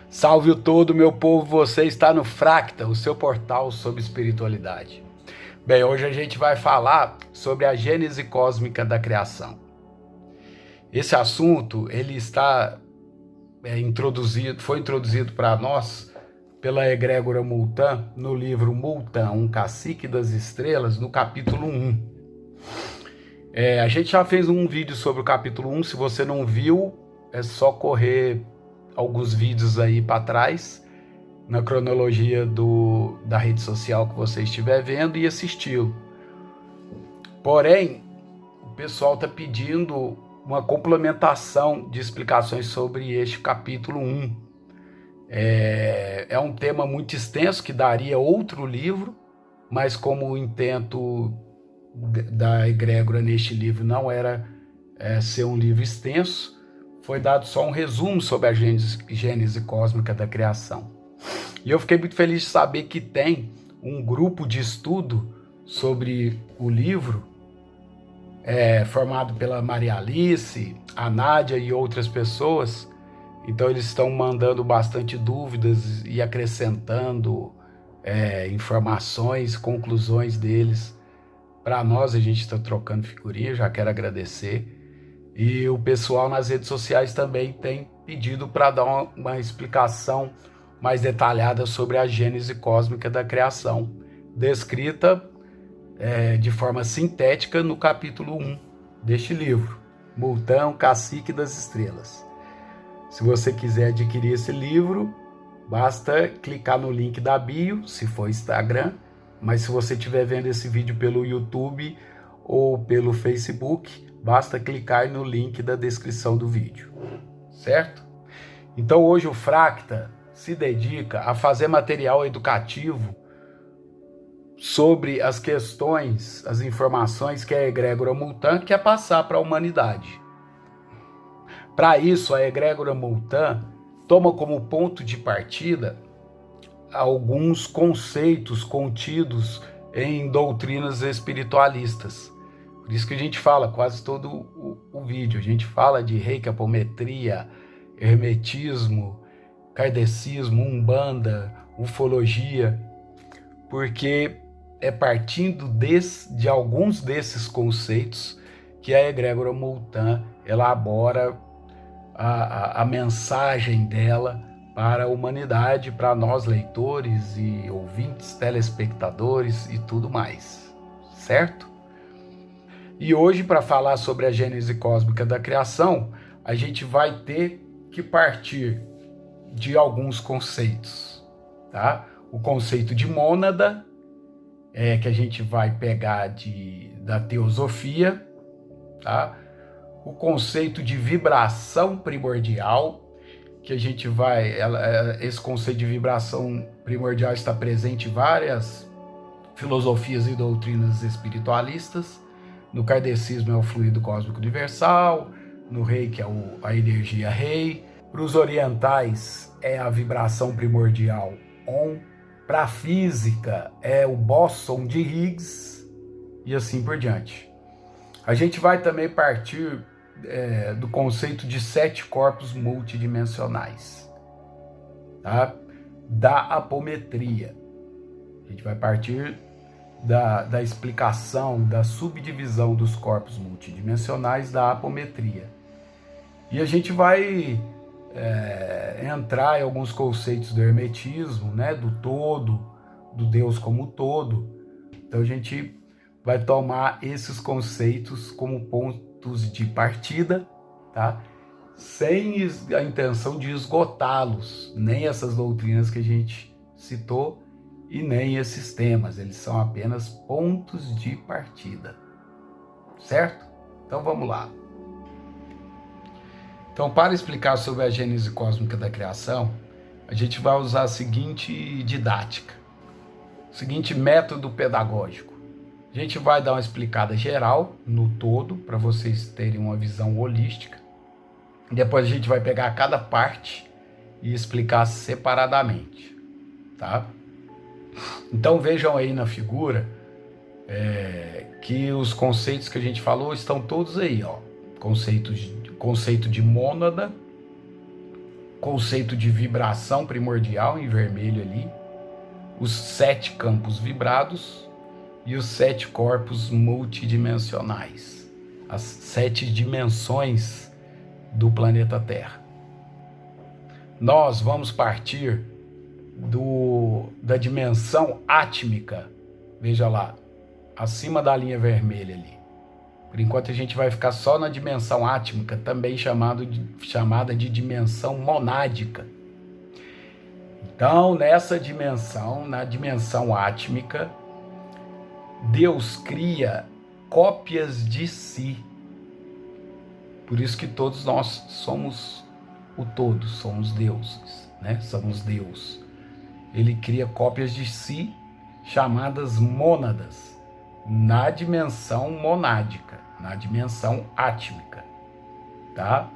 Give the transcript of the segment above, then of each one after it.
Salve o todo, meu povo, você está no Fracta, o seu portal sobre espiritualidade. Bem, hoje a gente vai falar sobre a gênese cósmica da criação. Esse assunto, ele está foi introduzido para nós pela egrégora Multan no livro Multan, um cacique das estrelas, no capítulo 1. A gente já fez um vídeo sobre o capítulo 1, se você não viu, é só correr alguns vídeos aí para trás, na cronologia da rede social que você estiver vendo e assisti-lo. Porém, o pessoal está pedindo uma complementação de explicações sobre este capítulo 1. É um tema muito extenso que daria outro livro, mas como o intento da egrégora neste livro não era ser um livro extenso, foi dado só um resumo sobre a gênese cósmica da criação. E eu fiquei muito feliz de saber que tem um grupo de estudo sobre o livro, formado pela Maria Alice, a Nádia e outras pessoas. Então eles estão mandando bastante dúvidas e acrescentando informações, conclusões deles. Para nós, a gente está trocando figurinha, já quero agradecer. E o pessoal nas redes sociais também tem pedido para dar uma explicação mais detalhada sobre a gênese cósmica da criação, descrita de forma sintética no capítulo 1 deste livro, Multan, Cacique das Estrelas. Se você quiser adquirir esse livro, basta clicar no link da bio, se for Instagram, mas se você estiver vendo esse vídeo pelo YouTube ou pelo Facebook, basta clicar no link da descrição do vídeo, certo? Então hoje o Fracta se dedica a fazer material educativo sobre as questões, as informações que a egrégora Multan quer passar para a humanidade. Para isso, a egrégora Multan toma como ponto de partida alguns conceitos contidos em doutrinas espiritualistas. Por isso que a gente fala quase todo o vídeo, a gente fala de reiki, apometria, hermetismo, kardecismo, umbanda, ufologia, porque é partindo de alguns desses conceitos que a egrégora Multan elabora a mensagem dela para a humanidade, para nós leitores e ouvintes, telespectadores e tudo mais, certo? E hoje, para falar sobre a gênese cósmica da criação, a gente vai ter que partir de alguns conceitos, tá? O conceito de mônada, que a gente vai pegar da teosofia, tá? O conceito de vibração primordial, que a gente esse conceito de vibração primordial está presente em várias filosofias e doutrinas espiritualistas. No kardecismo é o fluido cósmico universal, no reiki é a energia rei, para os orientais é a vibração primordial Om, para a física é o bóson de Higgs e assim por diante. A gente vai também partir do conceito de 7 corpos multidimensionais, tá? Da apometria. A gente vai partir da explicação, da subdivisão dos corpos multidimensionais da apometria. E a gente vai entrar em alguns conceitos do hermetismo, né? Do todo, do Deus como todo. Então a gente vai tomar esses conceitos como pontos de partida, tá? Sem a intenção de esgotá-los, nem essas doutrinas que a gente citou e nem esses temas, eles são apenas pontos de partida, certo? Então vamos lá. Então, para explicar sobre a gênese cósmica da criação, a gente vai usar a seguinte didática, o seguinte método pedagógico. A gente vai dar uma explicada geral no todo, para vocês terem uma visão holística. Depois a gente vai pegar cada parte e explicar separadamente, tá? Então vejam aí na figura que os conceitos que a gente falou estão todos aí, ó. Conceito de mônada, conceito de vibração primordial em vermelho ali, os 7 campos vibrados e os 7 corpos multidimensionais, as 7 dimensões do planeta Terra. Nós vamos partir da dimensão átmica, veja lá, acima da linha vermelha ali. Por enquanto a gente vai ficar só na dimensão átmica, também chamada de dimensão monádica. Então, nessa dimensão, na dimensão átmica, Deus cria cópias de si. Por isso que todos nós somos o todo, somos deuses, né? Somos Deus. Ele cria cópias de si, chamadas mônadas, na dimensão monádica, na dimensão átmica, tá?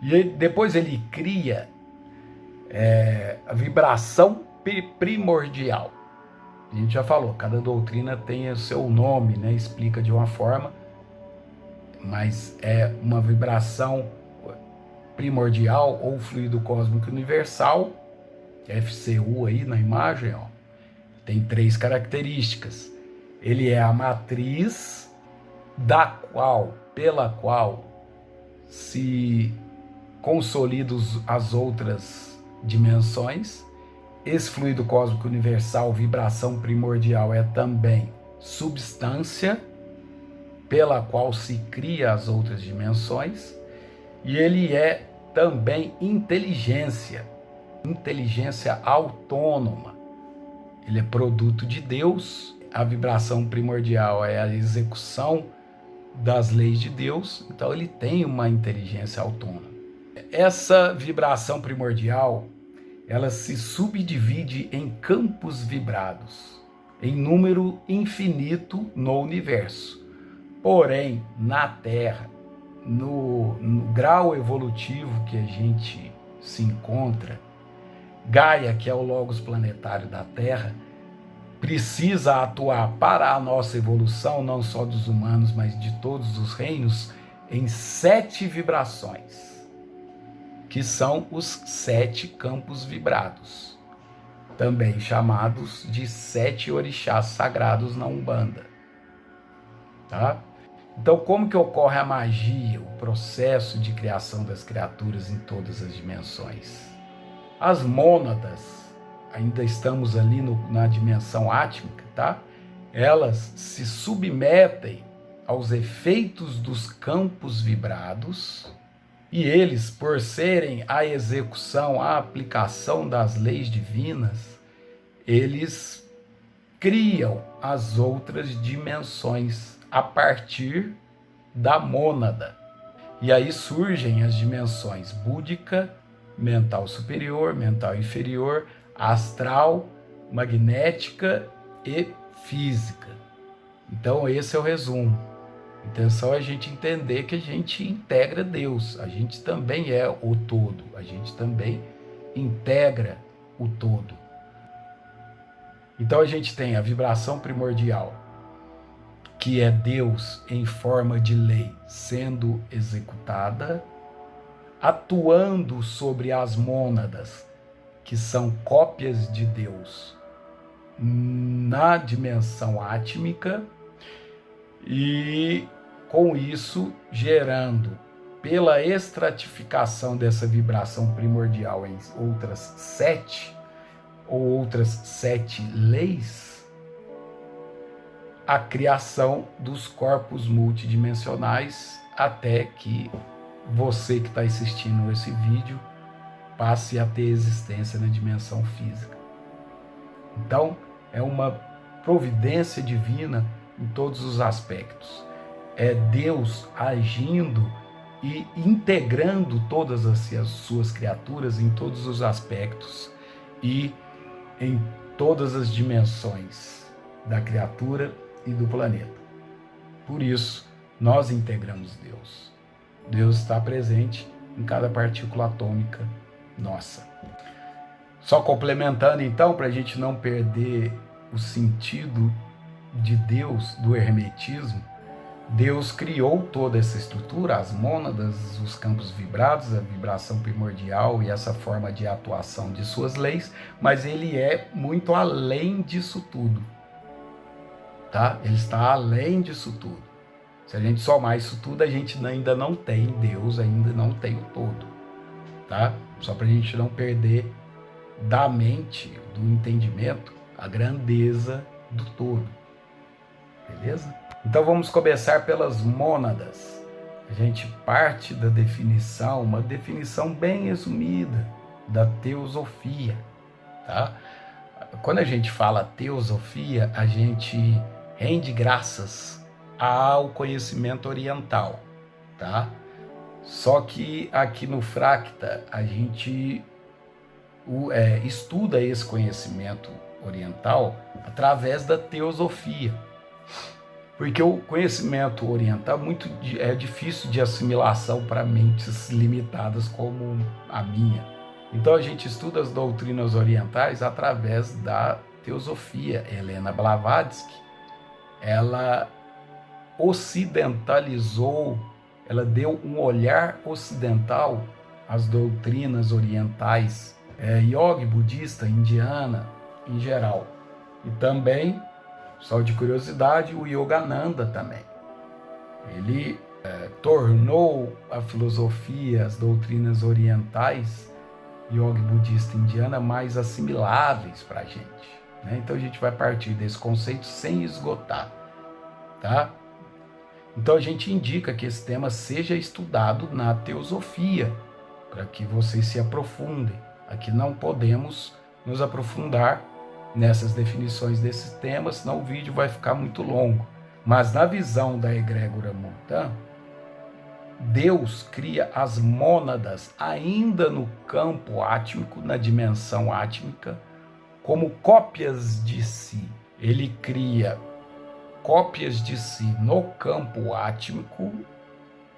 E depois ele cria a vibração primordial. A gente já falou, cada doutrina tem o seu nome, né? Explica de uma forma, mas é uma vibração primordial ou fluido cósmico universal, FCU aí na imagem, ó, tem 3 características. Ele é a matriz pela qual se consolidam as outras dimensões. Esse fluido cósmico universal, vibração primordial, é também substância pela qual se cria as outras dimensões, e ele é também inteligência autônoma. Ele é produto de Deus. A vibração primordial é a execução das leis de Deus, então ele tem uma inteligência autônoma. Essa vibração primordial, ela se subdivide em campos vibrados, em número infinito no universo. Porém, na Terra, no grau evolutivo que a gente se encontra, Gaia, que é o logos planetário da Terra, precisa atuar para a nossa evolução, não só dos humanos, mas de todos os reinos, em 7 vibrações, que são os 7 campos vibrados, também chamados de 7 orixás sagrados na Umbanda. Tá? Então, como que ocorre a magia, o processo de criação das criaturas em todas as dimensões? As mônadas, ainda estamos ali na dimensão átmica, tá? Elas se submetem aos efeitos dos campos vibrados e eles, por serem a execução, a aplicação das leis divinas, eles criam as outras dimensões a partir da mônada. E aí surgem as dimensões búdica, mental superior, mental inferior, astral, magnética e física. Então esse é o resumo. A intenção é a gente entender que a gente integra Deus, a gente também é o todo, a gente também integra o todo. Então a gente tem a vibração primordial, que é Deus em forma de lei sendo executada, atuando sobre as mônadas, que são cópias de Deus na dimensão átmica, e com isso gerando, pela estratificação dessa vibração primordial em outras 7 ou outras 7 leis, a criação dos corpos multidimensionais, até que você que está assistindo esse vídeo passe a ter existência na dimensão física. Então, é uma providência divina em todos os aspectos. É Deus agindo e integrando todas as suas criaturas em todos os aspectos e em todas as dimensões da criatura e do planeta. Por isso, nós integramos Deus. Deus está presente em cada partícula atômica nossa. Só complementando então, para a gente não perder o sentido de Deus, do hermetismo, Deus criou toda essa estrutura, as mônadas, os campos vibrados, a vibração primordial e essa forma de atuação de suas leis, mas ele é muito além disso tudo, tá? Ele está além disso tudo. Se a gente somar isso tudo, a gente ainda não tem Deus, ainda não tem o todo, tá? Só para a gente não perder da mente, do entendimento, a grandeza do todo, beleza? Então vamos começar pelas mônadas. A gente parte da definição, uma definição bem resumida da teosofia, tá? Quando a gente fala teosofia, a gente rende graças ao conhecimento oriental, tá? Só que aqui no Fracta a gente estuda esse conhecimento oriental através da teosofia. Porque o conhecimento oriental é difícil de assimilação para mentes limitadas como a minha. Então a gente estuda as doutrinas orientais através da teosofia. Helena Blavatsky, ela ocidentalizou, ela deu um olhar ocidental às doutrinas orientais, yoga, budista, indiana, em geral. E também, só de curiosidade, o Yogananda também. Ele tornou a filosofia, as doutrinas orientais, yoga, budista, indiana, mais assimiláveis para a gente, né? Então a gente vai partir desse conceito sem esgotar, tá? Então a gente indica que esse tema seja estudado na teosofia, para que vocês se aprofundem. Aqui não podemos nos aprofundar nessas definições desses temas, senão o vídeo vai ficar muito longo. Mas na visão da egrégora Multan, Deus cria as mônadas ainda no campo átmico, na dimensão átmica, como cópias de si. Ele cria cópias de si no campo átmico.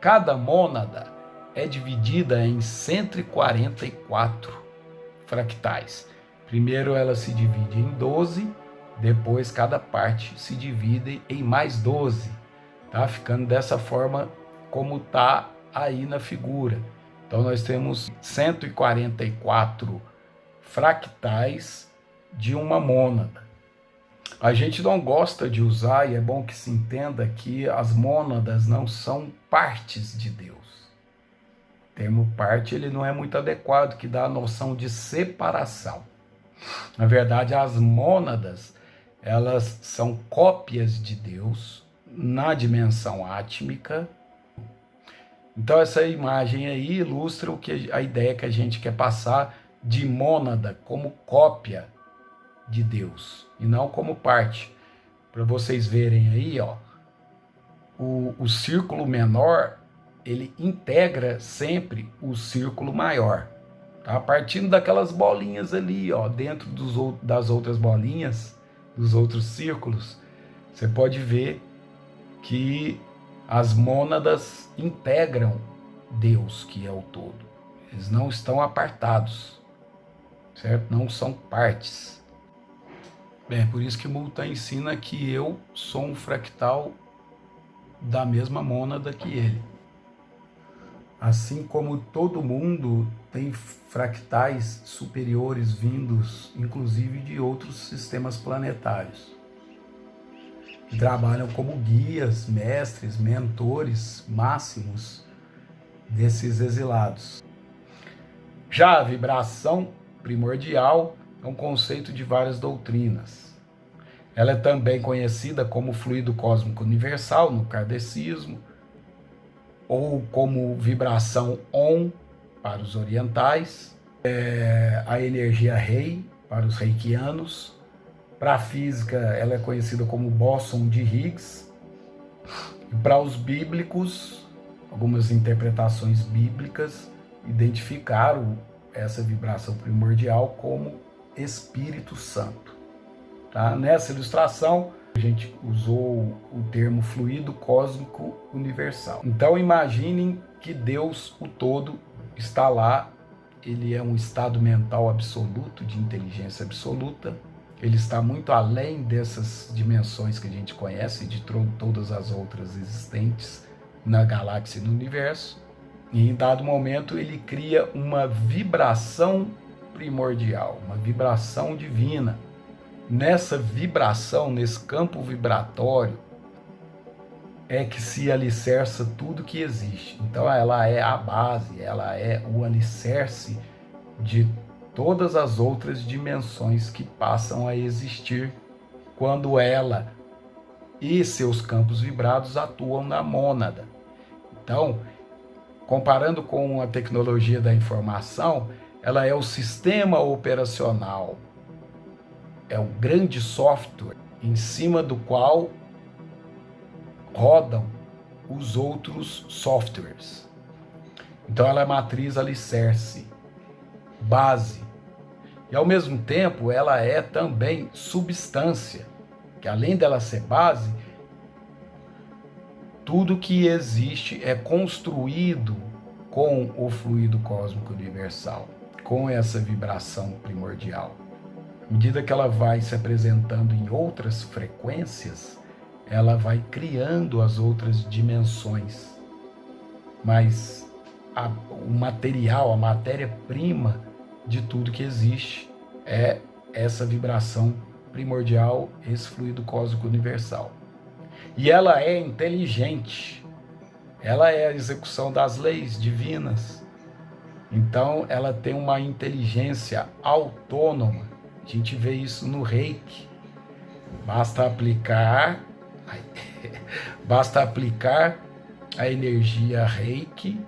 Cada mônada é dividida em 144 fractais. Primeiro ela se divide em 12, depois cada parte se divide em mais 12, tá? Ficando dessa forma como tá aí na figura. Então nós temos 144 fractais de uma mônada. A gente não gosta de usar, e é bom que se entenda que as mônadas não são partes de Deus. O termo parte ele não é muito adequado, que dá a noção de separação. Na verdade, as mônadas, elas são cópias de Deus na dimensão átmica. Então essa imagem aí ilustra a ideia que a gente quer passar de mônada como cópia de Deus e não como parte. Para vocês verem aí, ó, o círculo menor, ele integra sempre o círculo maior, tá? Partindo daquelas bolinhas ali, ó, dentro das outras bolinhas, dos outros círculos, você pode ver que as mônadas integram Deus, que é o todo. Eles não estão apartados, certo? Não são partes. Bem, é por isso que Multan ensina que eu sou um fractal da mesma mônada que ele. Assim como todo mundo tem fractais superiores vindos, inclusive de outros sistemas planetários, que trabalham como guias, mestres, mentores máximos desses exilados. Já a vibração primordial é um conceito de várias doutrinas. Ela é também conhecida como fluido cósmico universal no kardecismo, ou como vibração Om para os orientais, a energia Rei para os reikianos. Para a física, ela é conhecida como bóson de Higgs. E para os bíblicos, algumas interpretações bíblicas identificaram essa vibração primordial como Espírito Santo. Tá? Nessa ilustração, a gente usou o termo fluido cósmico universal. Então imaginem que Deus, o todo, está lá. Ele é um estado mental absoluto, de inteligência absoluta. ele está muito além dessas dimensões que a gente conhece, de todas as outras existentes na galáxia e no universo. E em dado momento ele cria uma vibração primordial, uma vibração divina. Nessa vibração, nesse campo vibratório, é que se alicerça tudo que existe. Então ela é a base, ela é o alicerce de todas as outras dimensões que passam a existir quando ela e seus campos vibrados atuam na mônada. Então, comparando com a tecnologia da informação, ela é o sistema operacional, é o grande software em cima do qual rodam os outros softwares. Então ela é matriz alicerce, base. E ao mesmo tempo ela é também substância, que além dela ser base, tudo que existe é construído com o fluido cósmico universal, com essa vibração primordial. À medida que ela vai se apresentando em outras frequências, ela vai criando as outras dimensões. Mas o material, a matéria-prima de tudo que existe é essa vibração primordial, esse fluido cósmico universal. E ela é inteligente, ela é a execução das leis divinas. Então ela tem uma inteligência autônoma. A gente vê isso no Reiki. Basta aplicar a energia Reiki,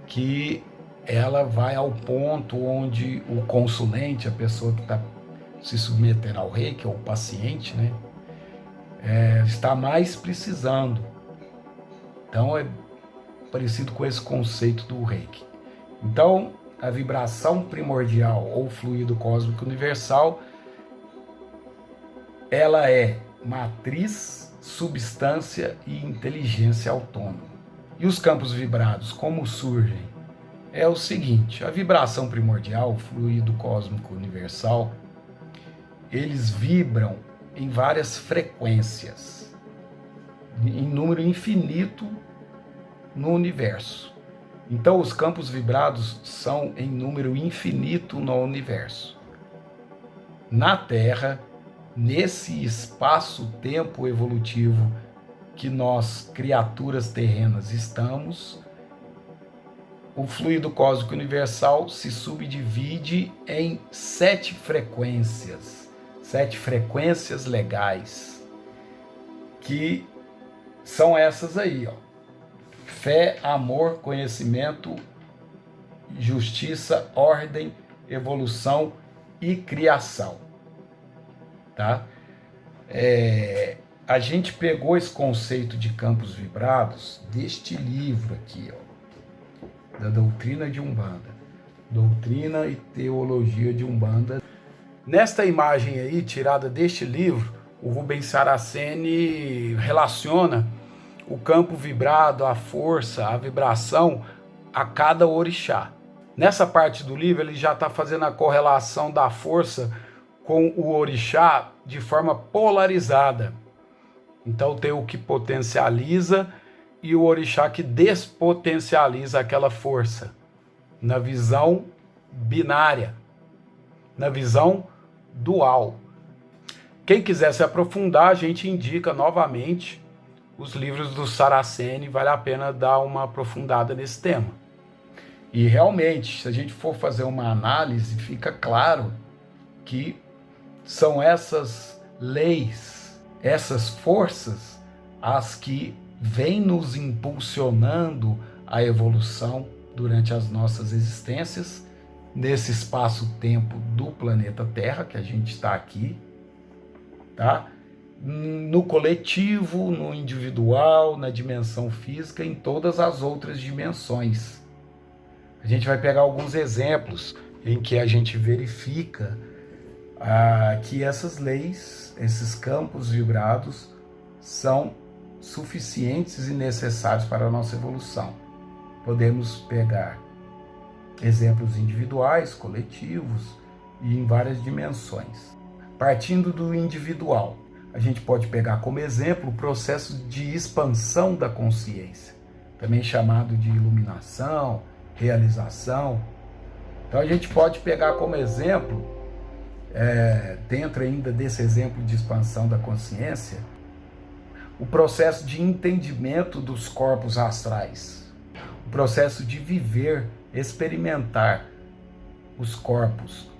que ela vai ao ponto onde o consulente, a pessoa que está se submetendo ao Reiki, ou o paciente, né, está mais precisando. Então é parecido com esse conceito do Reiki. Então a vibração primordial ou fluido cósmico universal, ela é matriz, substância e inteligência autônoma. E os campos vibrados, como surgem? É o seguinte: a vibração primordial, o fluido cósmico universal, eles vibram em várias frequências, em número infinito no universo. Então os campos vibrados são em número infinito no universo. Na Terra, nesse espaço-tempo evolutivo que nós, criaturas terrenas, estamos, o fluido cósmico universal se subdivide em 7 frequências legais, que são essas aí, ó: fé, amor, conhecimento, justiça, ordem, evolução e criação. Tá? A gente pegou esse conceito de campos vibrados deste livro aqui, ó, da Doutrina de Umbanda, Doutrina e Teologia de Umbanda. Nesta imagem aí, tirada deste livro, o Rubens Saraceni relaciona o campo vibrado, a força, a vibração a cada orixá. Nessa parte do livro ele já está fazendo a correlação da força com o orixá de forma polarizada. Então tem o que potencializa e o orixá que despotencializa aquela força, na visão binária, na visão dual. Quem quiser se aprofundar, a gente indica novamente os livros do Saraceni, vale a pena dar uma aprofundada nesse tema. E realmente, se a gente for fazer uma análise, fica claro que são essas leis, essas forças, as que vêm nos impulsionando a evolução durante as nossas existências, nesse espaço-tempo do planeta Terra, que a gente está aqui, tá? No coletivo, no individual, na dimensão física, em todas as outras dimensões. A gente vai pegar alguns exemplos em que a gente verifica que essas leis, esses campos vibrados, são suficientes e necessários para a nossa evolução. Podemos pegar exemplos individuais, coletivos e em várias dimensões. Partindo do individual, a gente pode pegar como exemplo o processo de expansão da consciência, também chamado de iluminação, realização. Então a gente pode pegar como exemplo, dentro ainda desse exemplo de expansão da consciência, o processo de entendimento dos corpos astrais, o processo de viver, experimentar os corpos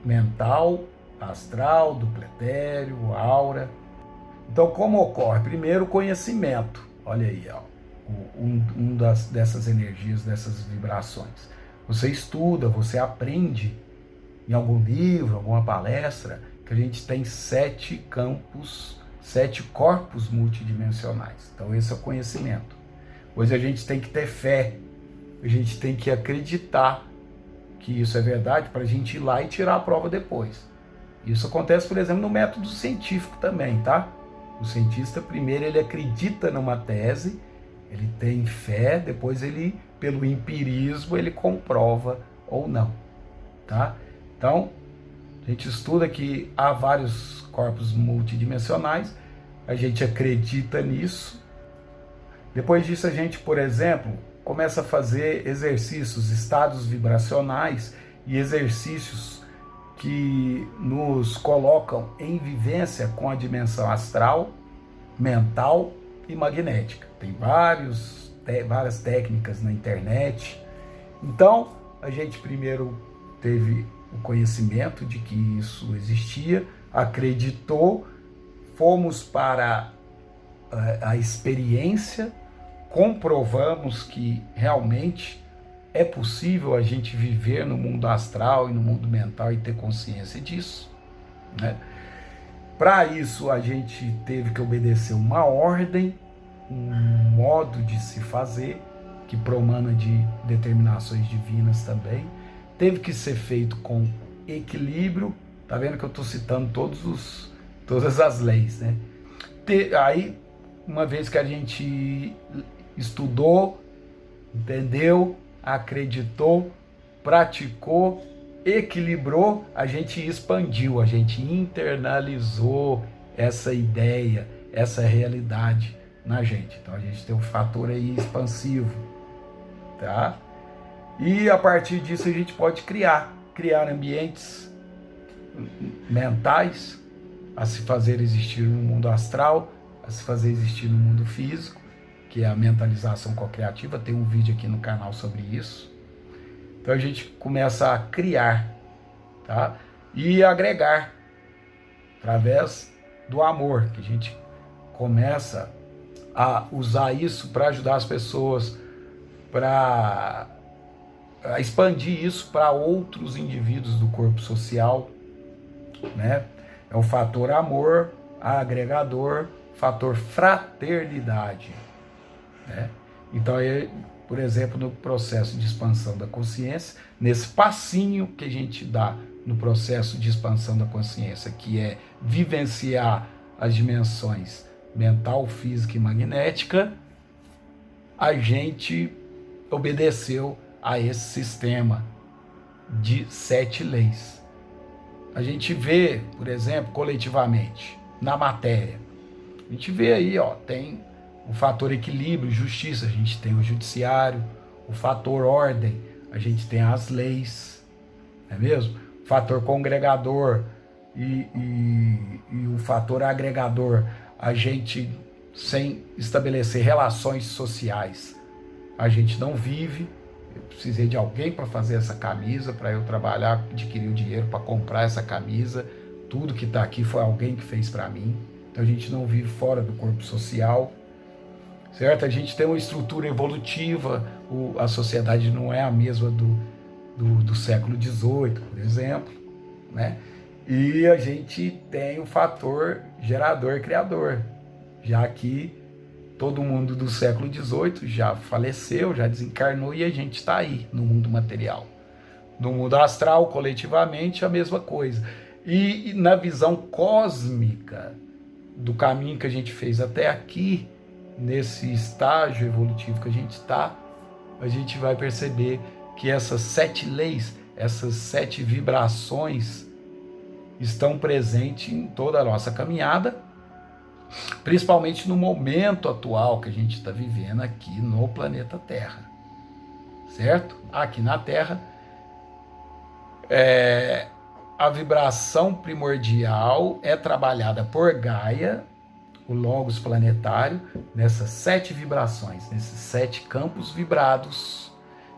mental, astral, do pretéreo, aura. Então, como ocorre? Primeiro, o conhecimento. Olha aí, ó, dessas energias, dessas vibrações. Você estuda, você aprende em algum livro, alguma palestra, que a gente tem 7 campos, 7 corpos multidimensionais. Então, esse é o conhecimento. Pois a gente tem que ter fé, a gente tem que acreditar que isso é verdade para a gente ir lá e tirar a prova depois. Isso acontece, por exemplo, no método científico também, tá? O cientista, primeiro, ele acredita numa tese, ele tem fé, depois ele, pelo empirismo, ele comprova ou não, tá? Então, a gente estuda que há vários corpos multidimensionais, a gente acredita nisso. Depois disso, a gente, por exemplo, começa a fazer exercícios, estados vibracionais e exercícios que nos colocam em vivência com a dimensão astral, mental e magnética. Tem várias técnicas na internet. Então, a gente primeiro teve o conhecimento de que isso existia, acreditou, fomos para a experiência, comprovamos que realmente é possível a gente viver no mundo astral e no mundo mental e ter consciência disso, né? Para isso, a gente teve que obedecer uma ordem, um modo de se fazer, que promana de determinações divinas também. Teve que ser feito com equilíbrio. Tá vendo que eu estou citando todas as leis, né? Aí, uma vez que a gente estudou, entendeu, acreditou, praticou, equilibrou, a gente expandiu, a gente internalizou essa ideia, essa realidade na gente. Então a gente tem um fator aí expansivo, tá? E a partir disso a gente pode criar ambientes mentais a se fazer existir no mundo astral, a se fazer existir no mundo físico, que é a mentalização cocriativa. Tem um vídeo aqui no canal sobre isso. Então a gente começa a criar, tá? E agregar através do amor, que a gente começa a usar isso para ajudar as pessoas, para expandir isso para outros indivíduos do corpo social, né? É o fator amor, agregador, fator fraternidade, né? Então, por exemplo, no processo de expansão da consciência, nesse passinho que a gente dá no processo de expansão da consciência, que é vivenciar as dimensões mental, física e magnética, a gente obedeceu a esse sistema de 7 leis. A gente vê, por exemplo, coletivamente, na matéria, a gente vê aí, ó, tem o fator equilíbrio, justiça, a gente tem o judiciário, o fator ordem, a gente tem as leis, não é mesmo? O fator congregador e o fator agregador, a gente, sem estabelecer relações sociais, a gente não vive. Eu precisei de alguém para fazer essa camisa, para eu trabalhar, adquirir o dinheiro para comprar essa camisa. Tudo que está aqui foi alguém que fez para mim. Então a gente não vive fora do corpo social, certo? A gente tem uma estrutura evolutiva, a sociedade não é a mesma do século XVIII, por exemplo, né? E a gente tem o fator gerador-criador, já que todo mundo do século XVIII já faleceu, já desencarnou e a gente está aí no mundo material. No mundo astral, coletivamente, a mesma coisa. E na visão cósmica do caminho que a gente fez até aqui, nesse estágio evolutivo que a gente está, a gente vai perceber que essas 7 leis, essas 7 vibrações estão presentes em toda a nossa caminhada, principalmente no momento atual que a gente está vivendo aqui no planeta Terra, certo? Aqui na Terra, a vibração primordial é trabalhada por Gaia, o Logos planetário, nessas 7 vibrações, nesses 7 campos vibrados,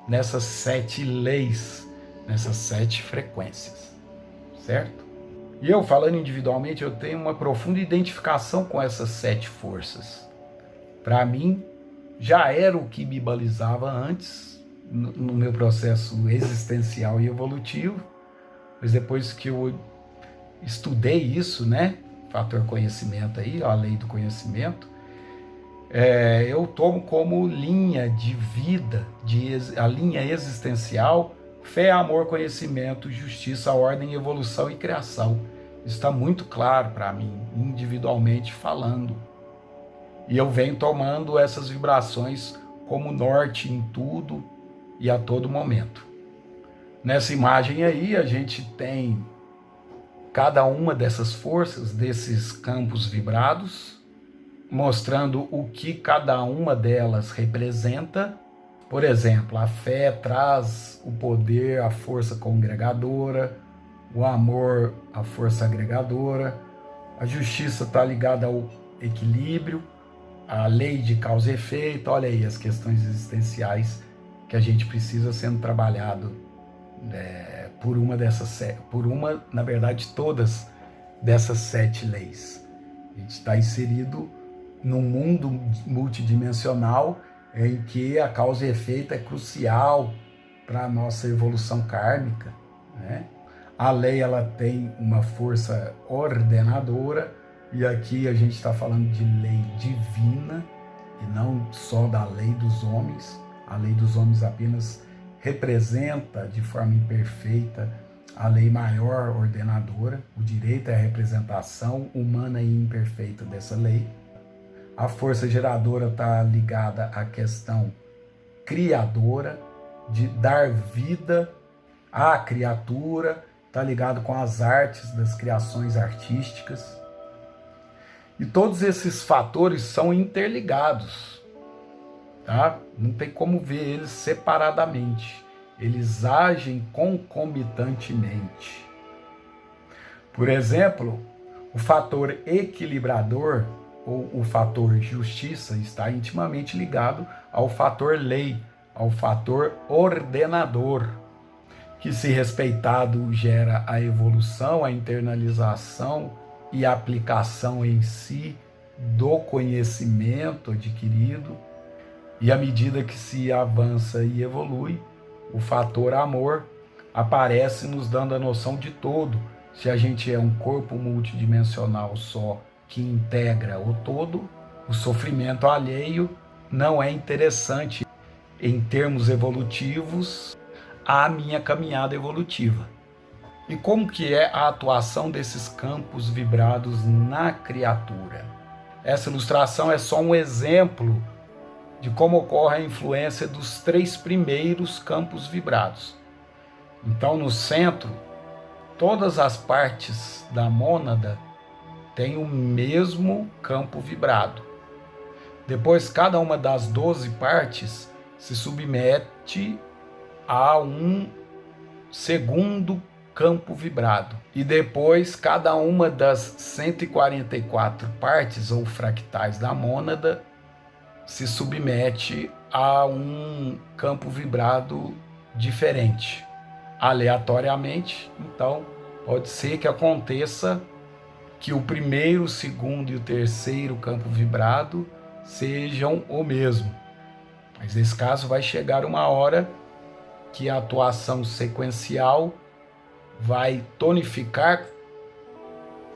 nessas 7 leis, nessas 7 frequências, certo? E eu, falando individualmente, eu tenho uma profunda identificação com essas 7 forças. Para mim, já era o que me balizava antes, no meu processo existencial e evolutivo, mas depois que eu estudei isso, né, fator conhecimento aí, a lei do conhecimento, eu tomo como linha de vida, a linha existencial, fé, amor, conhecimento, justiça, ordem, evolução e criação. Isso está muito claro para mim, individualmente falando. E eu venho tomando essas vibrações como norte em tudo e a todo momento. Nessa imagem aí, a gente tem cada uma dessas forças, desses campos vibrados, mostrando o que cada uma delas representa. Por exemplo, a fé traz o poder, a força congregadora, o amor, a força agregadora, a justiça está ligada ao equilíbrio, a lei de causa e efeito. Olha aí as questões existenciais que a gente precisa sendo trabalhado na verdade, todas dessas 7 leis. A gente está inserido num mundo multidimensional em que a causa e efeito é crucial para a nossa evolução kármica, né? A lei, ela tem uma força ordenadora, e aqui a gente está falando de lei divina e não só da lei dos homens. A lei dos homens apenas representa de forma imperfeita a lei maior ordenadora. O direito é a representação humana e imperfeita dessa lei. A força geradora está ligada à questão criadora, de dar vida à criatura, está ligado com as artes, das criações artísticas. E todos esses fatores são interligados, tá? Não tem como ver eles separadamente. Eles agem concomitantemente. Por exemplo, o fator equilibrador ou o fator justiça está intimamente ligado ao fator lei, ao fator ordenador, que, se respeitado, gera a evolução, a internalização e a aplicação em si do conhecimento adquirido. E à medida que se avança e evolui, o fator amor aparece nos dando a noção de todo. Se a gente é um corpo multidimensional só que integra o todo, o sofrimento alheio não é interessante em termos evolutivos à minha caminhada evolutiva. E como que é a atuação desses campos vibrados na criatura? Essa ilustração é só um exemplo de como ocorre a influência dos 3 primeiros campos vibrados. Então, no centro, todas as partes da mônada têm o mesmo campo vibrado. Depois, cada uma das 12 partes se submete a um segundo campo vibrado. E depois, cada uma das 144 partes ou fractais da mônada se submete a um campo vibrado diferente, aleatoriamente. Então, pode ser que aconteça que o primeiro, o segundo e o terceiro campo vibrado sejam o mesmo. Mas nesse caso vai chegar uma hora que a atuação sequencial vai tonificar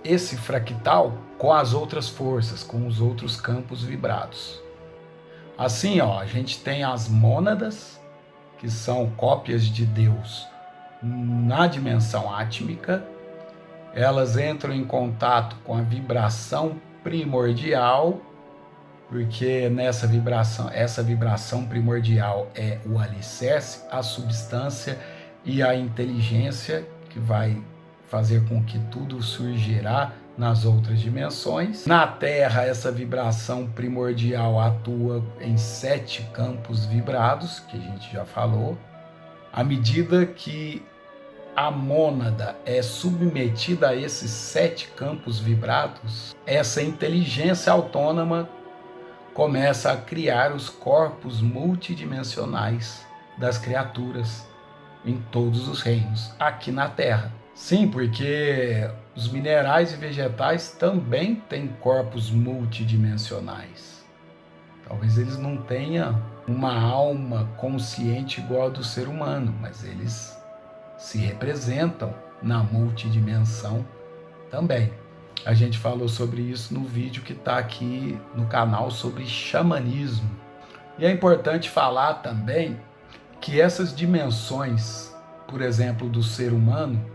esse fractal com as outras forças, com os outros campos vibrados. Assim, a gente tem as mônadas, que são cópias de Deus na dimensão átmica. Elas entram em contato com a vibração primordial, porque essa vibração primordial é o alicerce, a substância e a inteligência que vai fazer com que tudo surgirá nas outras dimensões. Na Terra, essa vibração primordial atua em 7 campos vibrados, que a gente já falou. À medida que a mônada é submetida a esses 7 campos vibrados, essa inteligência autônoma começa a criar os corpos multidimensionais das criaturas em todos os reinos, aqui na Terra. Sim, porque os minerais e vegetais também têm corpos multidimensionais. Talvez eles não tenham uma alma consciente igual a do ser humano, mas eles se representam na multidimensão também. A gente falou sobre isso no vídeo que está aqui no canal sobre xamanismo. E é importante falar também que essas dimensões, por exemplo, do ser humano,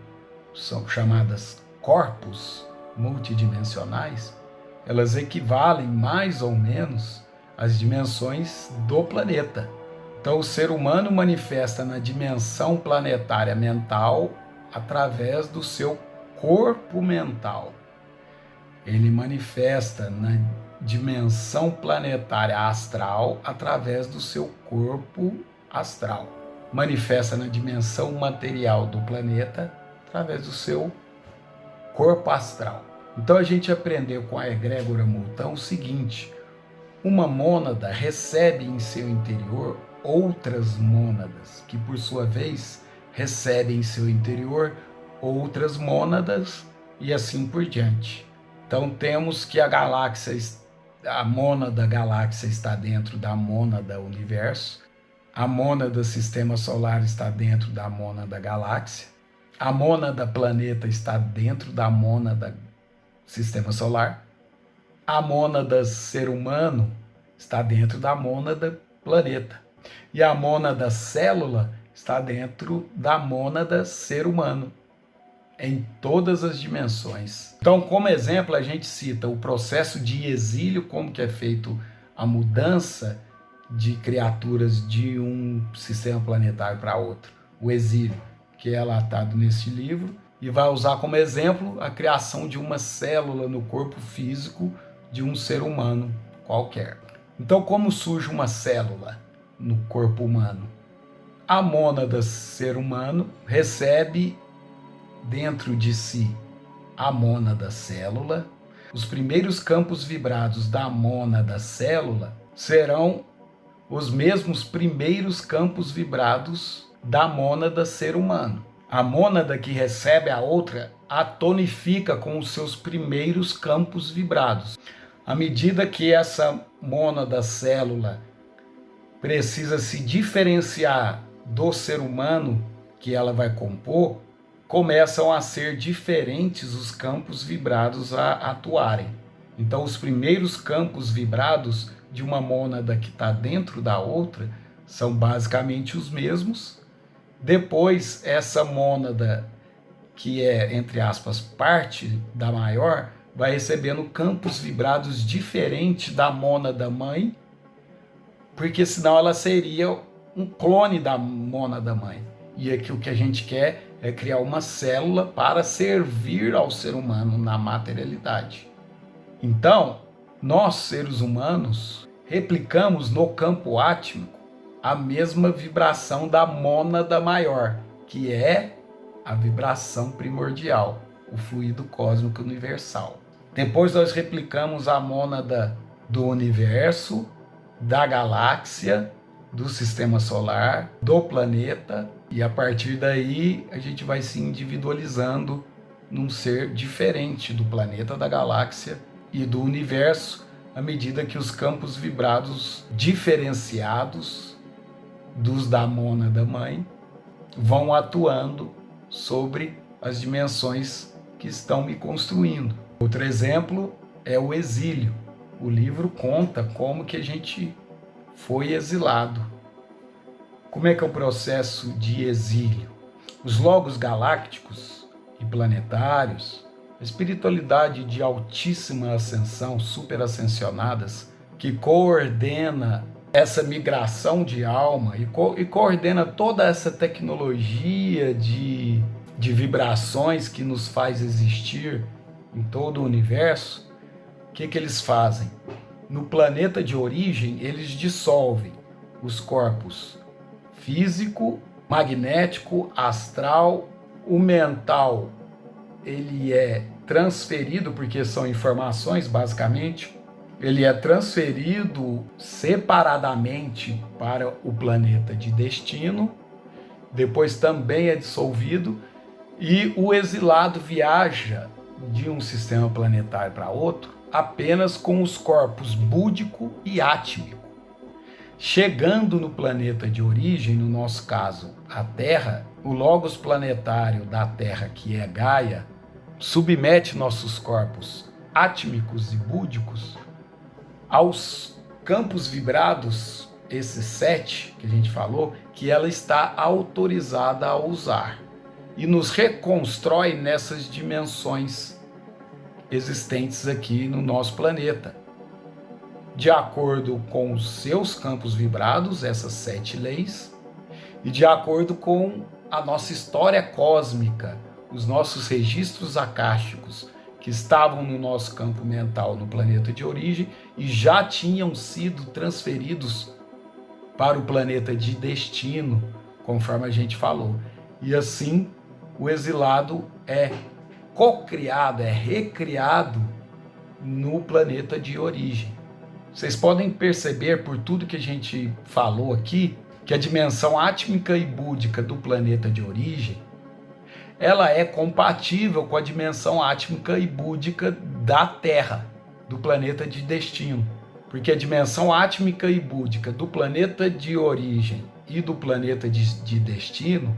são chamadas corpos multidimensionais, elas equivalem mais ou menos às dimensões do planeta. Então, o ser humano manifesta na dimensão planetária mental através do seu corpo mental. Ele manifesta na dimensão planetária astral através do seu corpo astral. Manifesta na dimensão material do planeta através do seu corpo astral. Então a gente aprendeu com a egrégora Multã o seguinte: uma mônada recebe em seu interior outras mônadas, que por sua vez recebem em seu interior outras mônadas e assim por diante. Então temos que a mônada galáxia está dentro da mônada universo, a mônada sistema solar está dentro da mônada galáxia, a mônada planeta está dentro da mônada sistema solar, a mônada ser humano está dentro da mônada planeta e a mônada célula está dentro da mônada ser humano, em todas as dimensões. Então, como exemplo, a gente cita o processo de exílio, como que é feito a mudança de criaturas de um sistema planetário para outro. O exílio, que é relatado nesse livro, e vai usar como exemplo a criação de uma célula no corpo físico de um ser humano qualquer. Então, como surge uma célula no corpo humano? A mônada ser humano recebe dentro de si a mônada célula. Os primeiros campos vibrados da mônada célula serão os mesmos primeiros campos vibrados da mônada ser humano. A mônada que recebe a outra a tonifica com os seus primeiros campos vibrados. À medida que essa mônada célula precisa se diferenciar do ser humano que ela vai compor, começam a ser diferentes os campos vibrados a atuarem. Então, os primeiros campos vibrados de uma mônada que está dentro da outra são basicamente os mesmos. Depois, essa mônada, que é, entre aspas, parte da maior, vai recebendo campos vibrados diferentes da mônada mãe, porque senão ela seria um clone da mônada mãe. E aqui o que a gente quer é criar uma célula para servir ao ser humano na materialidade. Então, nós, seres humanos, replicamos no campo átmico a mesma vibração da mônada maior, que é a vibração primordial, o fluido cósmico universal. Depois nós replicamos a mônada do universo, da galáxia, do sistema solar, do planeta, e a partir daí a gente vai se individualizando num ser diferente do planeta, da galáxia e do universo, à medida que os campos vibrados diferenciados dos da mônada mãe vão atuando sobre as dimensões que estão me construindo. Outro exemplo é o exílio. O livro conta como que a gente foi exilado. Como é que é o processo de exílio? Os logos galácticos e planetários, a espiritualidade de altíssima ascensão, superascensionadas, que coordena essa migração de alma e coordena toda essa tecnologia de de vibrações que nos faz existir em todo o universo, o que eles fazem? No planeta de origem, eles dissolvem os corpos físico, magnético, astral, o mental, ele é transferido, porque são informações basicamente, ele é transferido separadamente para o planeta de destino, depois também é dissolvido, e o exilado viaja de um sistema planetário para outro apenas com os corpos búdico e átmico. Chegando no planeta de origem, no nosso caso, a Terra, o logos planetário da Terra, que é Gaia, submete nossos corpos átmicos e búdicos aos campos vibrados, esses 7 que a gente falou, que ela está autorizada a usar, e nos reconstrói nessas dimensões existentes aqui no nosso planeta, de acordo com os seus campos vibrados, essas 7 leis, e de acordo com a nossa história cósmica, os nossos registros akáshicos, que estavam no nosso campo mental no planeta de origem e já tinham sido transferidos para o planeta de destino, conforme a gente falou. E assim, o exilado é co-criado, é recriado no planeta de origem. Vocês podem perceber, por tudo que a gente falou aqui, que a dimensão átmica e búdica do planeta de origem, ela é compatível com a dimensão átmica e búdica da Terra, do planeta de destino. Porque a dimensão átmica e búdica do planeta de origem e do planeta de destino,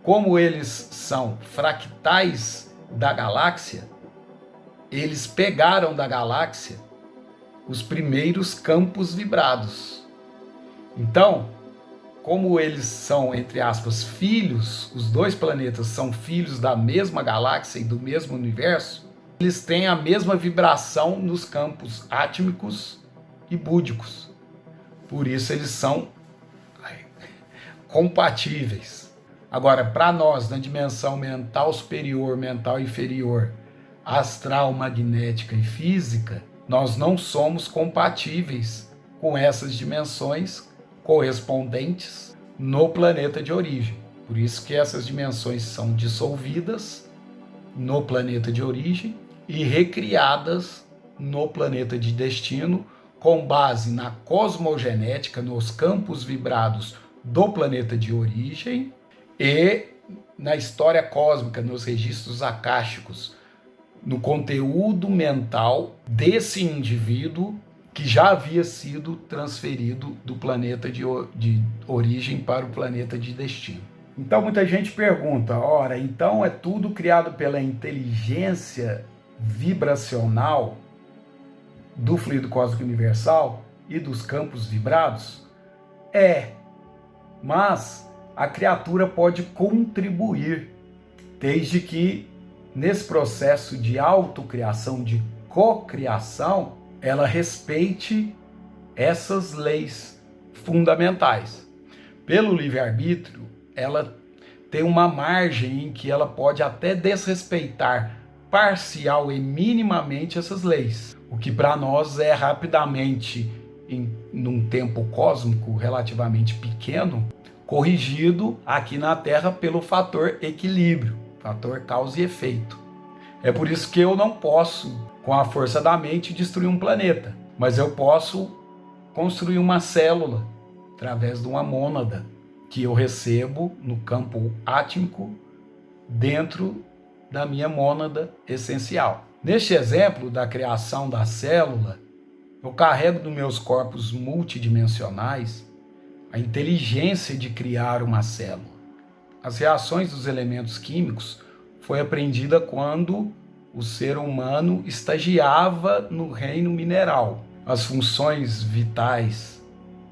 como eles são fractais da galáxia, eles pegaram da galáxia os primeiros campos vibrados. Então, como eles são, entre aspas, filhos, os dois planetas são filhos da mesma galáxia e do mesmo universo, eles têm a mesma vibração nos campos átmicos e búdicos. Por isso eles são compatíveis. Agora, para nós, na dimensão mental superior, mental inferior, astral, magnética e física, nós não somos compatíveis com essas dimensões correspondentes no planeta de origem. Por isso que essas dimensões são dissolvidas no planeta de origem e recriadas no planeta de destino, com base na cosmogenética, nos campos vibrados do planeta de origem e na história cósmica, nos registros akáshicos, no conteúdo mental desse indivíduo que já havia sido transferido do planeta de origem para o planeta de destino. Então muita gente pergunta, ora, então é tudo criado pela inteligência vibracional do fluido cósmico universal e dos campos vibrados? Mas a criatura pode contribuir, desde que nesse processo de autocriação, de cocriação, ela respeite essas leis fundamentais. Pelo livre-arbítrio, ela tem uma margem em que ela pode até desrespeitar parcial e minimamente essas leis, o que para nós é rapidamente, num tempo cósmico relativamente pequeno, corrigido aqui na Terra pelo fator equilíbrio, fator causa e efeito. É por isso que eu não posso, com a força da mente, destruir um planeta, mas eu posso construir uma célula através de uma mônada que eu recebo no campo átmico dentro da minha mônada essencial. Neste exemplo da criação da célula, eu carrego nos meus corpos multidimensionais a inteligência de criar uma célula. As reações dos elementos químicos foi aprendida quando o ser humano estagiava no reino mineral. As funções vitais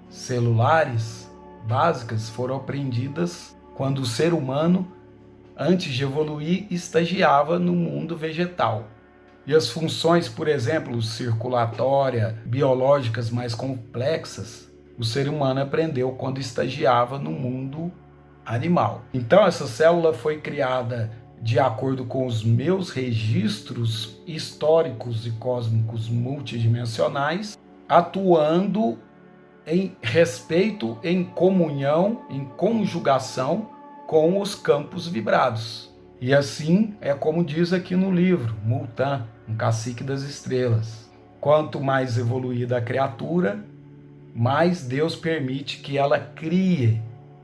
celulares básicas foram aprendidas quando o ser humano, antes de evoluir, estagiava no mundo vegetal. E as funções, por exemplo, circulatória, biológicas mais complexas, o ser humano aprendeu quando estagiava no mundo animal. Então essa célula foi criada de acordo com os meus registros históricos e cósmicos multidimensionais, atuando em respeito, em comunhão, em conjugação com os campos vibrados. E assim é como diz aqui no livro, Multan, um cacique das estrelas. Quanto mais evoluída a criatura, mais Deus permite que ela crie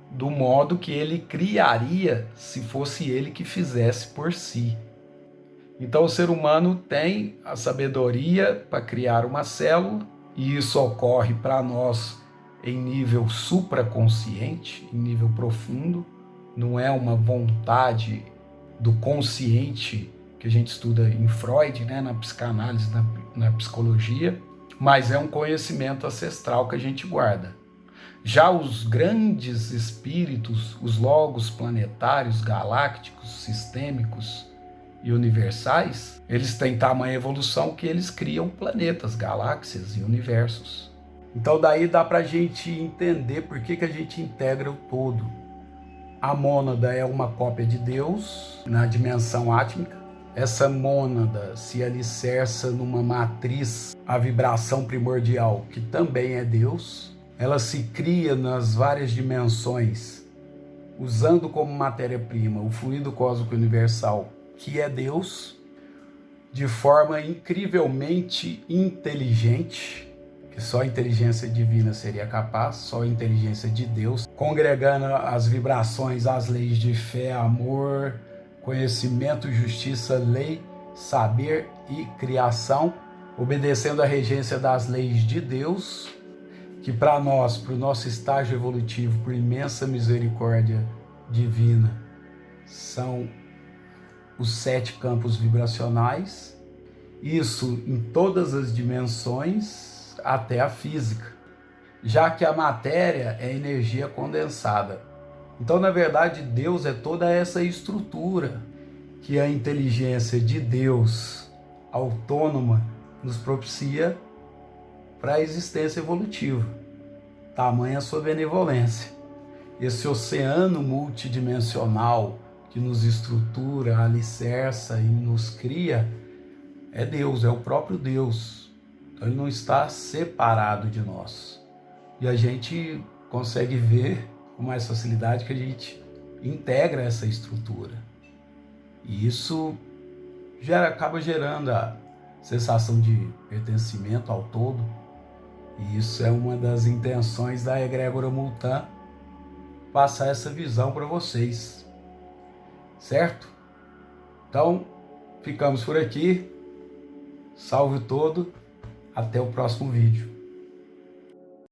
do modo que ele criaria se fosse ele que fizesse por si. Então o ser humano tem a sabedoria para criar uma célula, e isso ocorre para nós em nível supraconsciente, em nível profundo, não é uma vontade do consciente que a gente estuda em Freud, né, na psicanálise, na psicologia, mas é um conhecimento ancestral que a gente guarda. Já os grandes espíritos, os logos planetários, galácticos, sistêmicos e universais, eles têm tamanha evolução que eles criam planetas, galáxias e universos. Então daí dá para a gente entender por que a gente integra o todo. A mônada é uma cópia de Deus na dimensão átmica. Essa mônada se alicerça numa matriz, a vibração primordial, que também é Deus. Ela se cria nas várias dimensões, usando como matéria-prima o fluido cósmico universal, que é Deus, de forma incrivelmente inteligente, que só a inteligência divina seria capaz, só a inteligência de Deus, congregando as vibrações, as leis de fé, amor, conhecimento, justiça, lei, saber e criação, obedecendo à regência das leis de Deus, que para nós, para o nosso estágio evolutivo, por imensa misericórdia divina, são os 7 campos vibracionais, isso em todas as dimensões, até a física, já que a matéria é energia condensada. Então, na verdade, Deus é toda essa estrutura que a inteligência de Deus autônoma nos propicia para a existência evolutiva. Tamanha a sua benevolência. Esse oceano multidimensional que nos estrutura, alicerça e nos cria é Deus, é o próprio Deus. Então ele não está separado de nós. E a gente consegue ver com mais facilidade que a gente integra essa estrutura. E isso acaba gerando a sensação de pertencimento ao todo. E isso é uma das intenções da egrégora Multan, passar essa visão para vocês. Certo? Então, ficamos por aqui. Salve todo. Até o próximo vídeo.